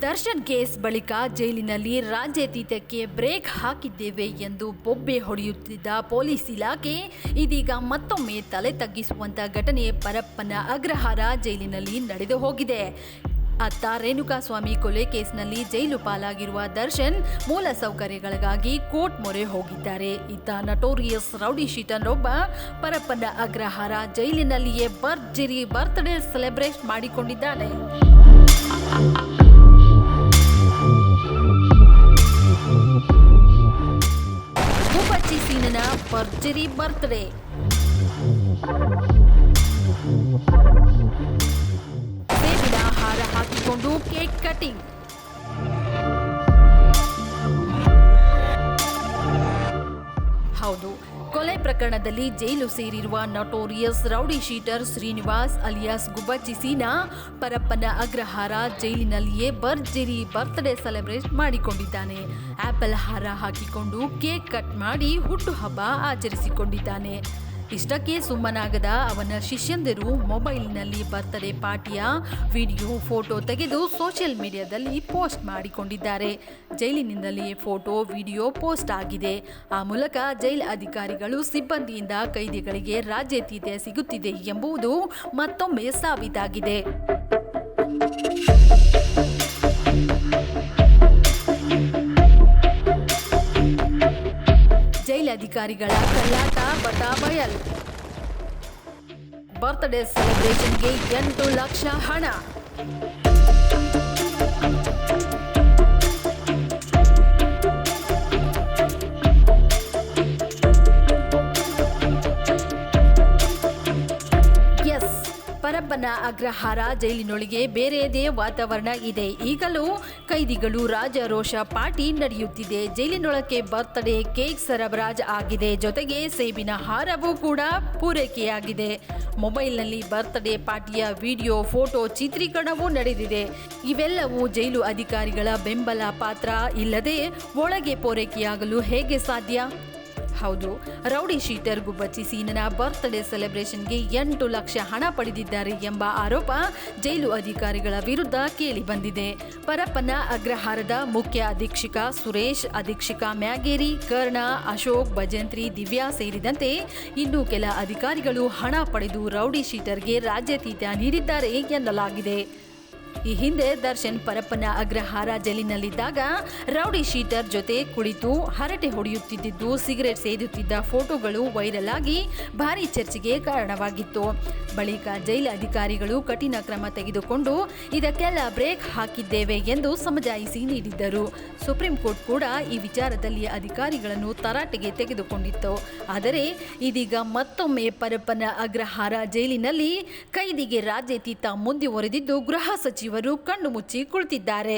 Darshan case ಬಳಿಕ ಜೈಲಿನಲ್ಲಿ ರಾಜ್ಯಾತೀತಕ್ಕೆ break ಹಾಕಿದ್ದೇವೆ ಎಂದು ಬೊಬ್ಬೆ ಹೊಡೆಯುತ್ತಿದ್ದ ಪೊಲೀಸ್ ಇಲಾಖೆ ಇದೀಗ ಮತ್ತೊಮ್ಮೆ ತಲೆ ತಗ್ಗಿಸುವಂತ ಘಟನೆ ಪರಪ್ಪನ ಅಗ್ರಹಾರ ಜೈಲಿನಲ್ಲಿ ನಡೆದು ಹೋಗಿದೆ. ಅತ್ತ ರೇಣುಕಾಸ್ವಾಮಿ ಕೊಲೆ ಕೇಸ್ನಲ್ಲಿ ಜೈಲು ಪಾಲಾಗಿರುವ ದರ್ಶನ್ ಮೂಲ ಸೌಕರ್ಯಗಳಿಗಾಗಿ ಕೋರ್ಟ್ ಮೊರೆ ಹೋಗಿದ್ದಾರೆ. ಇತ್ತ ನಟೋರಿಯಸ್ ರೌಡಿ ಶೀಟರ್ ಒಬ್ಬ ಪರಪ್ಪನ ಅಗ್ರಹಾರ ಜೈಲಿನಲ್ಲಿಯೇ ಭರ್ಜರಿ ಬರ್ತ್ಡೇ ಸೆಲೆಬ್ರೇಟ್ ಮಾಡಿಕೊಂಡಿದ್ದಾನೆ. ಗುಬ್ಬಚ್ಚಿ ಸೀನನ ಭರ್ಜರಿ ಬರ್ತ್ಡೇ. ಸೇಬಿನ ಹಾರ ಹಾಕಿಕೊಂಡು ಕೇಕ್ ಕಟಿಂಗ್. ಹೌದು, ಕೊಲೆ ಪ್ರಕರಣದಲ್ಲಿ ಜೈಲು ಸೇರಿರುವ notorious rowdy sheeter Srinivas alias Gubbachchi Seena Parappana Agrahara ಜೈಲಿನಲ್ಲಿಯೇ ಭರ್ಜರಿ ಬರ್ತ್ಡೇ ಸೆಲೆಬ್ರೇಟ್ ಮಾಡಿಕೊಂಡಿದ್ದಾನೆ. ಆಪಲ್ ಹಾರ ಹಾಕಿಕೊಂಡು ಕೇಕ್ ಕಟ್ ಮಾಡಿ ಹುಟ್ಟುಹಬ್ಬ ಆಚರಿಸಿಕೊಂಡಿದ್ದಾನೆ. ಇಷ್ಟಕ್ಕೆ ಸುಮ್ಮನಾಗದ ಅವನ ಶಿಷ್ಯಂದಿರು ಮೊಬೈಲ್ನಲ್ಲಿ ಬರ್ತ್ಡೇ ಪಾರ್ಟಿಯ ವಿಡಿಯೋ ಫೋಟೋ ತೆಗೆದು ಸೋಷಿಯಲ್ ಮೀಡಿಯಾದಲ್ಲಿ ಪೋಸ್ಟ್ ಮಾಡಿಕೊಂಡಿದ್ದಾರೆ. ಜೈಲಿನಿಂದಲೇ ಫೋಟೋ ವಿಡಿಯೋ ಪೋಸ್ಟ್ ಆಗಿದೆ. ಆ ಮೂಲಕ ಜೈಲ್ ಅಧಿಕಾರಿಗಳು ಸಿಬ್ಬಂದಿಯಿಂದ ಕೈದಿಗಳಿಗೆ ರಾಜ್ಯಾತೀತ ಸಿಗುತ್ತಿದೆ ಎಂಬುದು ಮತ್ತೊಮ್ಮೆ ಸಾಬೀತಾಗಿದೆ. ಅಧಿಕಾರಿಗಳ ಕಳ್ಳಾಟ ಬಟಾಬಯಲ್. ಬರ್ತ್ಡೇ ಸೆಲೆಬ್ರೇಷನ್ಗೆ 8 ಲಕ್ಷ ಹಣ. ಪರಪ್ಪನ ಅಗ್ರಹಾರ ಜೈಲಿನೊಳಗೆ ಬೇರೆಯದೇ ವಾತಾವರಣ ಇದೆ. ಈಗಲೂ ಕೈದಿಗಳು ರಾಜಾರೋಷ ಪಾರ್ಟಿ ನಡೆಯುತ್ತಿದೆ. ಜೈಲಿನೊಳಕ್ಕೆ ಬರ್ತ್ಡೇ ಕೇಕ್ ಸರಬರಾಜು ಆಗಿದೆ. ಜೊತೆಗೆ ಸೇಬಿನ ಹಾರವೂ ಕೂಡ ಪೂರೈಕೆಯಾಗಿದೆ. ಮೊಬೈಲ್ನಲ್ಲಿ ಬರ್ತ್ಡೇ ಪಾರ್ಟಿಯ ವಿಡಿಯೋ ಫೋಟೋ ಚಿತ್ರೀಕರಣವೂ ನಡೆದಿದೆ. ಇವೆಲ್ಲವೂ ಜೈಲು ಅಧಿಕಾರಿಗಳ ಬೆಂಬಲ ಪಾತ್ರ ಇಲ್ಲದೆ ಒಳಗೆ ಪೂರೈಕೆಯಾಗಲು ಹೇಗೆ ಸಾಧ್ಯ? ಹೌದು, ರೌಡಿ ಶೀಟರ್ ಗುಬ್ಬಚ್ಚಿ ಸೀನನ ಬರ್ತ್ಡೇ ಸೆಲೆಬ್ರೇಷನ್ಗೆ 8 ಲಕ್ಷ ಹಣ ಪಡೆದಿದ್ದಾರೆ ಎಂಬ ಆರೋಪ ಜೈಲು ಅಧಿಕಾರಿಗಳ ವಿರುದ್ಧ ಕೇಳಿ ಬಂದಿದೆ. ಪರಪ್ಪನ ಅಗ್ರಹಾರದ ಮುಖ್ಯ ಅಧೀಕ್ಷಕ ಸುರೇಶ್, ಅಧೀಕ್ಷಕ ಮ್ಯಾಗೇರಿ, ಕರ್ಣ, ಅಶೋಕ್, ಭಜಂತ್ರಿ, ದಿವ್ಯಾ ಸೇರಿದಂತೆ ಇನ್ನೂ ಕೆಲ ಅಧಿಕಾರಿಗಳು ಹಣ ಪಡೆದು ರೌಡಿ ಶೀಟರ್ಗೆ ರಾಜ್ಯಾತೀತ ನೀಡಿದ್ದಾರೆ ಎನ್ನಲಾಗಿದೆ. ಈ ಹಿಂದೆ ದರ್ಶನ್ ಪರಪ್ಪನ ಅಗ್ರಹಾರ ಜೈಲಿನಲ್ಲಿದ್ದಾಗ ರೌಡಿ ಶೀಟರ್ ಜೊತೆ ಕುಳಿತು ಹರಟೆ ಹೊಡೆಯುತ್ತಿದ್ದು, ಸಿಗರೆಟ್ ಸೇದುತ್ತಿದ್ದ ಫೋಟೋಗಳು ವೈರಲ್ ಆಗಿ ಭಾರೀ ಚರ್ಚೆಗೆ ಕಾರಣವಾಗಿತ್ತು. ಬಳಿಕ ಜೈಲು ಅಧಿಕಾರಿಗಳು ಕಠಿಣ ಕ್ರಮ ತೆಗೆದುಕೊಂಡು ಇದಕ್ಕೆಲ್ಲ ಬ್ರೇಕ್ ಹಾಕಿದ್ದೇವೆ ಎಂದು ಸಮಜಾಯಿಸಿ ನೀಡಿದ್ದರು. ಸುಪ್ರೀಂ ಕೋರ್ಟ್ ಕೂಡ ಈ ವಿಚಾರದಲ್ಲಿ ಅಧಿಕಾರಿಗಳನ್ನು ತರಾಟೆಗೆ ತೆಗೆದುಕೊಂಡಿತ್ತು. ಆದರೆ ಇದೀಗ ಮತ್ತೊಮ್ಮೆ ಪರಪ್ಪನ ಅಗ್ರಹಾರ ಜೈಲಿನಲ್ಲಿ ಕೈದಿಗೆ ರಾಜ್ಯಾತೀತ ಮುಂದುವರೆದಿದ್ದು ಗೃಹ ಸಚಿವರು ಕಣ್ಣು ಮುಚ್ಚಿ ಕುಳಿತಿದ್ದಾರೆ.